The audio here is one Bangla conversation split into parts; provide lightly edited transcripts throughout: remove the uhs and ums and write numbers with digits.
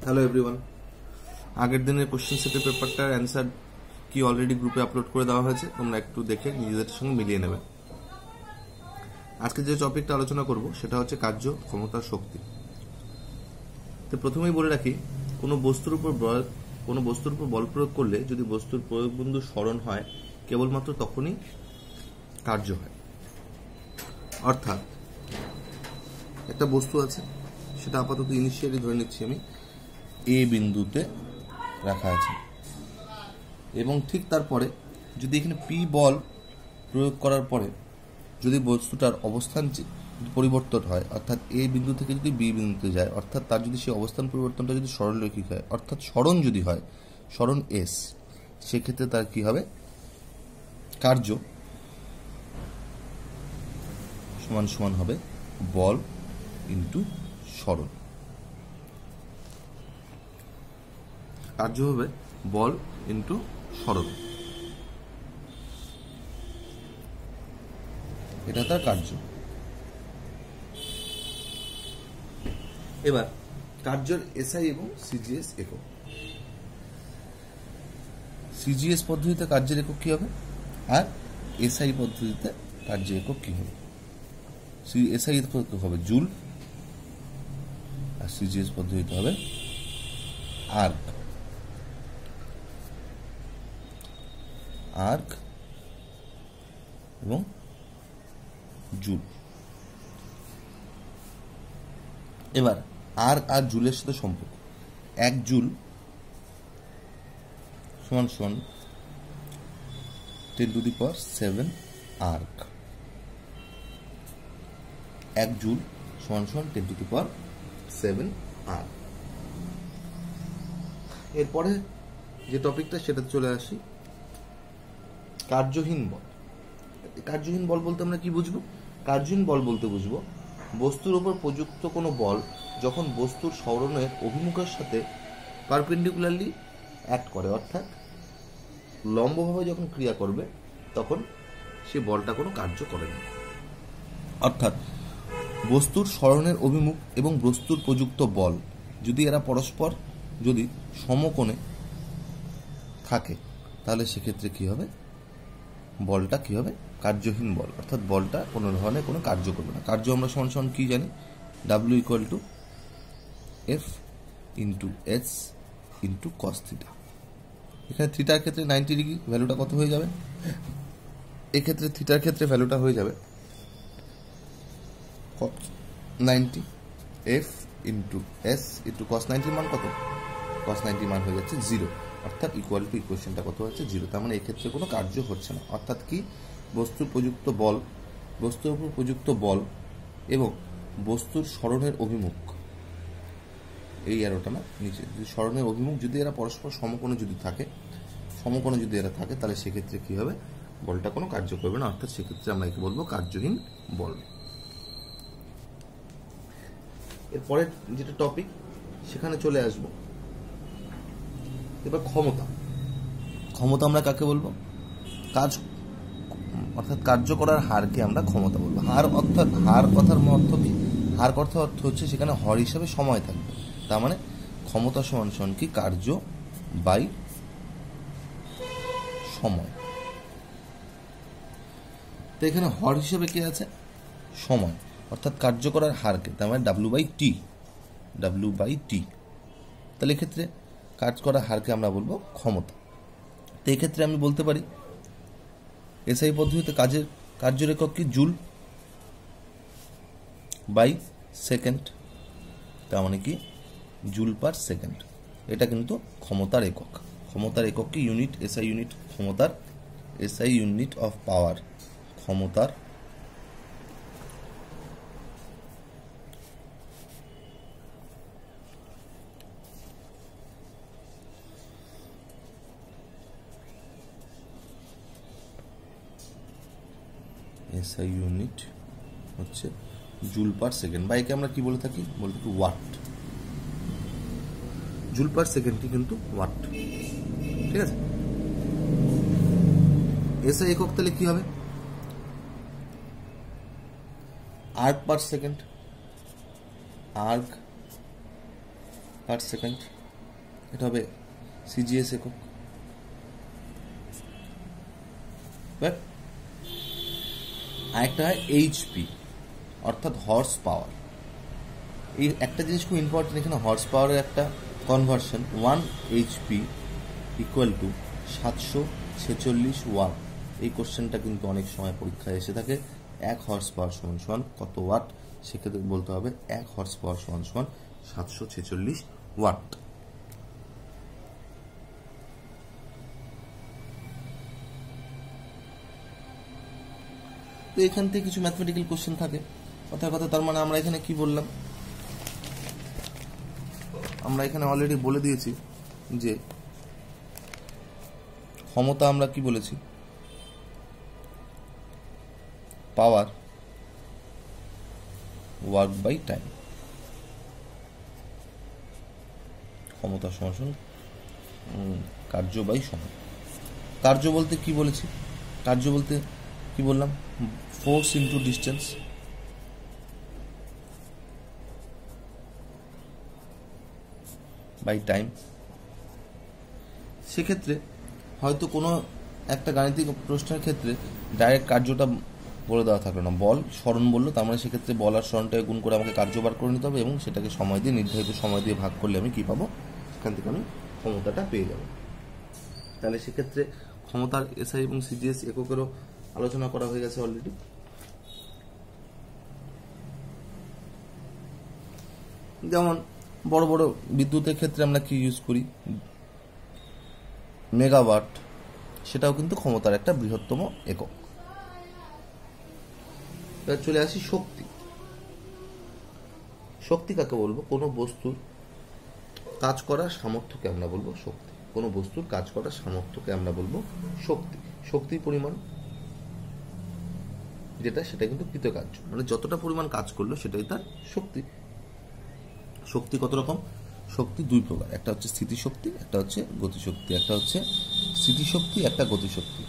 হ্যালো এভরিওয়ান, আগের দিনের কোশ্চেন সেটের পেপারটার অ্যান্সার কি অলরেডি গ্রুপে আপলোড করে দেওয়া হয়েছে, তোমরা একটু দেখে নিজেদের সঙ্গে মিলিয়ে নেবে। আজকে যে টপিকটা আলোচনা করব সেটা হচ্ছে কার্য, ক্ষমতা, শক্তি। তো প্রথমেই বলে রাখি, কোনো বস্তুর উপর বল প্রয়োগ করলে যদি বস্তুর প্রয়োগ বিন্দু স্মরণ হয় কেবলমাত্র তখনই কার্য হয়। অর্থাৎ একটা বস্তু আছে, সেটা আপাতত ইনিশিয়ালি ধরে নিচ্ছি আমি এ বিন্দুতে রাখা আছে, এবং ঠিক তারপরে যদি এখানে পি বল প্রয়োগ করার পরে যদি বস্তুটার অবস্থান পরিবর্তন হয়, অর্থাৎ এ বিন্দু থেকে যদি বি বিন্দুতে যায়, অর্থাৎ তার যদি সেই অবস্থান পরিবর্তনটা যদি সরলরৈখিক হয়, অর্থাৎ সরণ যদি হয়, সরণ এস, সেক্ষেত্রে তার কি হবে, কার্য সমান সমান হবে বল ইন্টু সরণ। কার্য হবে বল ইন্টু সরণ, এটা তার কার্য। এবার কার্যের এসআই এবং সিজিএস একক। সিজিএস পদ্ধতিতে কার্যের একক কি হবে, আর এসআই পদ্ধতিতে কার্যের একক কি হবে? এসআই একক হবে জুল, আর সিজিএস পদ্ধতিতে হবে আর্ক। আর্ক এবং জুল। এবার আর্ক আর জুলের সাথে সম্পর্ক, 1 জুল সমান সমান 10⁷ আর্ক। 1 জুল সমান সমান 10⁷ আর্ক। এরপরে যে টপিকটা সেটাতে চলে আসি, কার্যহীন বল। কার্যহীন বল বলতে আমরা কি বুঝবো? কার্যহীন বল বলতে বুঝবো বস্তুর উপর প্রযুক্ত কোনো বল যখন বস্তুর সরণের অভিমুখের সাথে পারপেন্ডিকুলারলি অ্যাক্ট করে, অর্থাৎ লম্বভাবে যখন ক্রিয়া করবে তখন সে বলটা কোনো কার্য করে না। অর্থাৎ বস্তুর সরণের অভিমুখ এবং বস্তুর প্রযুক্ত বল যদি এরা পরস্পর যদি সমকোণে থাকে, তাহলে সেক্ষেত্রে কি হবে, বলটা কি হবে, কার্যহীন বল, অর্থাৎ বলটা কোনো ধরনের কোনো কার্য করবে না। কার্য আমরা সমান সমান কি জানি, W = F × S × cos θ। এখানে থিটার ক্ষেত্রে 90°, ভ্যালুটা কত হয়ে যাবে, এক্ষেত্রে থিটার ক্ষেত্রে ভ্যালুটা হয়ে যাবে 90, F × S × cos 90 মান কত, cos 90 মান হয়ে যাচ্ছে 0, অর্থাৎ ইকুয়েশনটা কত হচ্ছে 0। তার মানে এক্ষেত্রে কোনো কার্য হচ্ছে না। অর্থাৎ কি, বস্তুর উপর প্রযুক্ত বল এবং বস্তুর সরণের অভিমুখ, এই অ্যারোটা না নিচে, সরণের অভিমুখ যদি এরা পরস্পর সমকোণে যদি থাকে, তাহলে সেক্ষেত্রে কি হবে, বলটা কোনো কার্য করবে না, অর্থাৎ সেক্ষেত্রে আমরা একে বলবো কার্যহীন বল। এরপরে যেটা টপিক সেখানে চলে আসব। এবার ক্ষমতা আমরা কাকে বলবো, অর্থাৎ কার্য করার হারকে আমরা ক্ষমতা বলবো। হার কথার অর্থ কি, হার কথার অর্থ হচ্ছে সেখানে হর হিসাবে সময় থাকবে। তার মানে ক্ষমতা সমান সমান কি, কার্য বাই সময়। তো এখানে হর হিসেবে কি আছে, সময়, অর্থাৎ কার্য করার হারকে, তার মানে W/T। তাহলে এক্ষেত্রে কাজ করার হারকে আমরা বলবো ক্ষমতা। তো এক্ষেত্রে আমি বলতে পারি এসআই পদ্ধতিতে কার্যের একক কি, জুল বাই সেকেন্ড, তার মানে কি জুল পার সেকেন্ড। এটা কিন্তু ক্ষমতার একক। ক্ষমতার একক কি, ইউনিট, এসআই ইউনিট ক্ষমতার, এসআই ইউনিট অফ পাওয়ার, ক্ষমতার এসআই ইউনিট হচ্ছে জুল পার সেকেন্ড, বা একে আমরা কি বলে থাকি, ওয়াট। জুল পার সেকেন্ডটি কিন্তু ওয়াট, ঠিক আছে। এসআই একক তাহলে কি হবে, arc per second, arc per second, এটা হবে সিজিএস একক। আরেকটা হয় এইচপি অর্থাৎ হর্স পাওয়ার। এই একটা জিনিস খুব ইম্পর্টেন্ট, এখানে হর্স পাওয়ারের একটা conversion, 1 HP equal to 746 watt. এই কোশ্চেনটা কিন্তু অনেক সময় পরীক্ষায় এসে থাকে। 1 হর্স পাওয়ার সমান সমান কত ওয়াট, সেক্ষেত্রে বলতে হবে 1 হর্স পাওয়ার সমান সমান 746 ওয়াট। তো এখান থেকে কিছু ম্যাথমেটিক্যাল কোশ্চেন থাকে, কথার কথা। তার মানে আমরা এখানে কি বললাম, আমরা এখানে অলরেডি বলে দিয়েছি যে ক্ষমতা আমরা কি বলেছি, পাওয়ার ওয়ার্ক বাই টাইম। ক্ষমতা সমান কার্য বাই সময়। কার্য বলতে কি বলেছি, কার্য বলতে কি বললাম, force into distance by time. সেক্ষেত্রে হয়তো কোনো একটা গাণিতিক প্রশ্নের ক্ষেত্রে ডাইরেক্ট কার্যটা বলে দেওয়া থাকলো না, বল স্মরণ বললো, তার মানে সেক্ষেত্রে বল আর স্মরণটাকে গুণ করে আমাকে কার্য বার করে নিতে হবে এবং সেটাকে সময় দিয়ে, নির্ধারিত সময় দিয়ে ভাগ করলে আমি কি পাবো, সেখান থেকে আমি ক্ষমতাটা পেয়ে যাব। তাহলে সেক্ষেত্রে ক্ষমতার এসআই এবং সিজিএস এককেরও আলোচনা করা হয়ে গেছে অলরেডি। যেমন বড় বড় বিদ্যুতের ক্ষেত্রে আমরা কি ইউজ করি, মেগাওয়াট, সেটাও কিন্তু ক্ষমতার একটা বৃহত্তম একক। চলে আসি শক্তি। শক্তি কাকে বলবো, কোনো বস্তুর কাজ করার সামর্থ্যকে আমরা বলবো শক্তি। কোনো বস্তুর কাজ করার সামর্থ্যকে আমরা বলবো শক্তি। শক্তির পরিমাণ যেটা, সেটা কিন্তু কৃতকার্য, মানে যতটা পরিমাণ কাজ করলো সেটাই তার শক্তি। শক্তি কত রকম, শক্তি দুই প্রকার, একটা হচ্ছে স্থিতিশক্তি, একটা হচ্ছে গতিশক্তি। একটা হচ্ছে স্থিতিশক্তি, একটা গতিশক্তি।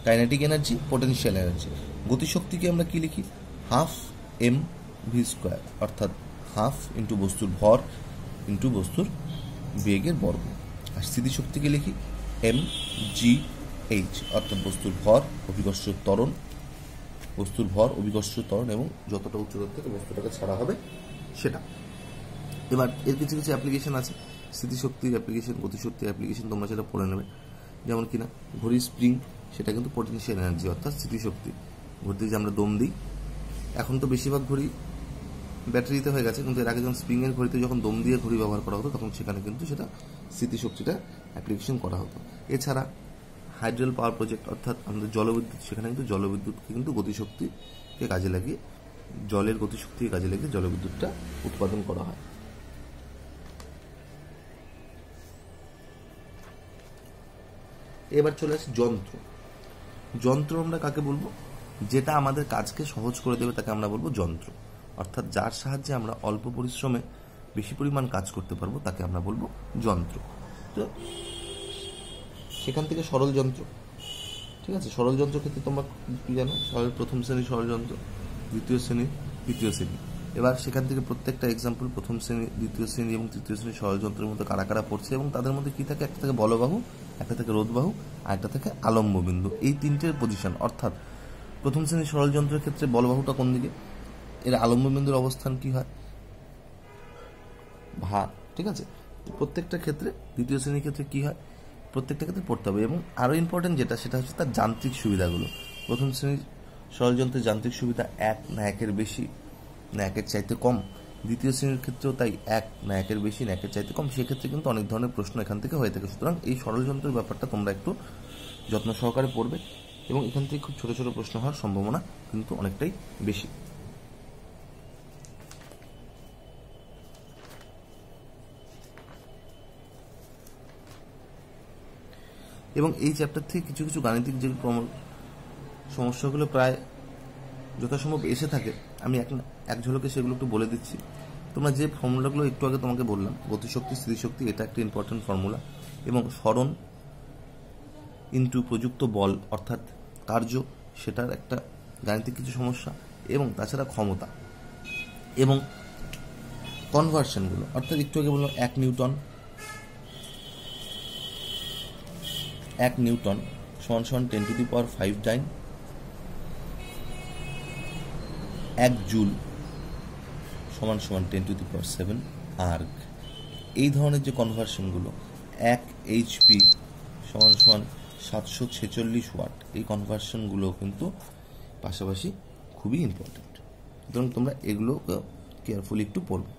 Kinetic energy, potential energy. গতিশক্তিকে আমরা কি লিখি, হাফ এম ভি স্কোয়ার, অর্থাৎ হাফ ইন্টু বস্তুর ভর ইন্টু বস্তুর বেগের বর্গ। আর স্থিতিশক্তিকে লিখি এম জি এইচ, অর্থাৎ বস্তুর ভর অভিকর্ষ ত্বরণ, বস্তুর ভর অভিকর্ষ ত্বরণ এবং যতটা উচ্চতা থেকে বস্তুটাকে ছাড়া হবে সেটা। এবার এর কিছু কিছু অ্যাপ্লিকেশন আছে, স্থিতিশক্তির অ্যাপ্লিকেশন, গতিশক্তির অ্যাপ্লিকেশন, তোমরা সেটা পড়ে নেবে। যেমন কিনা ঘড়ির স্প্রিং, সেটা কিন্তু পটেনশিয়াল এনার্জি অর্থাৎ স্থিতিশক্তি। ঘড়িতে যে আমরা দম দিই, এখন তো বেশিরভাগ ঘড়ি ব্যাটারিতে হয়ে গেছে, কিন্তু এর আগে যখন স্প্রিংয়ের ঘড়িতে যখন দম দিয়ে ঘড়ি ব্যবহার করা হতো, তখন সেখানে কিন্তু সেটা স্থিতিশক্তিটা অ্যাপ্লিকেশন করা হতো। এছাড়া হাইড্রোল পাওয়ার প্রজেক্ট অর্থাৎ আমাদের জলবিদ্যুৎ, সেখানে কিন্তু জলবিদ্যুৎকে কিন্তু গতিশক্তিকে কাজে লাগিয়ে, জলের গতিশক্তিকে কাজে লাগিয়ে জলবিদ্যুৎটা উৎপাদন করা হয়। এবার চলে আসি যন্ত্র। যন্ত্র আমরা কাকে বলবো, যেটা আমাদের কাজকে সহজ করে দেবে তাকে আমরা বলবো যন্ত্র, অর্থাৎ যার সাহায্যে আমরা অল্প পরিশ্রমে বেশি পরিমাণ কাজ করতে পারবো তাকে আমরা বলবো যন্ত্র। তো সেখান থেকে সরল যন্ত্র, ঠিক আছে। সরল যন্ত্র ক্ষেত্রে তোমরা কি জানো, প্রথম শ্রেণী সরল যন্ত্র, দ্বিতীয় শ্রেণী, তৃতীয় শ্রেণী। এবার সেখান থেকে প্রত্যেকটা এক্সাম্পল প্রথম শ্রেণী, দ্বিতীয় শ্রেণী এবং তৃতীয় শ্রেণী সরল যন্ত্রের মধ্যে কারা কারা পড়ছে এবং তাদের মধ্যে কি থাকে, একটা থেকে বলবাহু, একটা থেকে রোধবাহু, আর একটা থেকে আলম্ব বিন্দু। এই তিনটের পজিশন, অর্থাৎ প্রথম শ্রেণীর সরল যন্ত্রের ক্ষেত্রে বলবাহুটা কোন দিকে, এর আলম্ব বিন্দুর অবস্থান কি হয়, ভা, ঠিক আছে। প্রত্যেকটা ক্ষেত্রে, দ্বিতীয় শ্রেণীর ক্ষেত্রে কি হয়, প্রত্যেকটা ক্ষেত্রে পড়তে হবে। এবং আরও ইম্পর্টেন্ট যেটা, সেটা হচ্ছে তার যান্ত্রিক সুবিধাগুলো। প্রথম শ্রেণীর সরল যন্ত্রের যান্ত্রিক সুবিধা 1 না 1-এর বেশি না 1-এর চাইতে কম, দ্বিতীয় শ্রেণীর ক্ষেত্রেও তাই 1 না 1-এর বেশি না 1-এর চাইতে কম। সেক্ষেত্রে কিন্তু অনেক ধরনের প্রশ্ন এখান থেকে হয়ে থাকে। সুতরাং এই সরল যন্ত্রের ব্যাপারটা তোমরা একটু যত্ন সহকারে পড়বে এবং এখান থেকে খুব ছোট ছোট প্রশ্ন হওয়ার সম্ভাবনা কিন্তু অনেকটাই বেশি। এবং এই চ্যাপ্টার থেকে কিছু কিছু গাণিতিক যে সমস্যাগুলো প্রায় যথাসম্ভব এসে থাকে, আমি এক ঝলকে সেগুলো একটু বলে দিচ্ছি। তোমরা যে ফর্মুলাগুলো একটু আগে তোমাকে বললাম, গতিশক্তি, স্থিতিশক্তি, এটা একটা ইম্পর্টেন্ট ফর্মুলা, এবং সরণ ইন্টু প্রযুক্ত বল অর্থাৎ কার্য, সেটার একটা গাণিতিক কিছু সমস্যা, এবং তাছাড়া ক্ষমতা এবং কনভার্সনগুলো, অর্থাৎ একটু আগে বললাম 1 নিউটন সমান সমান 10⁵ টাইম, 1 জুল সমান সমান 10⁷ আর্গ। এই ধরনের যে কনভার্সনগুলো, 1 HP সমান সমান 746 ওয়াট, এই কনভার্সনগুলো কিন্তু পাশাপাশি খুবই ইম্পর্টেন্ট। সুতরাং তোমরা এগুলো কেয়ারফুলি একটু পড়বে।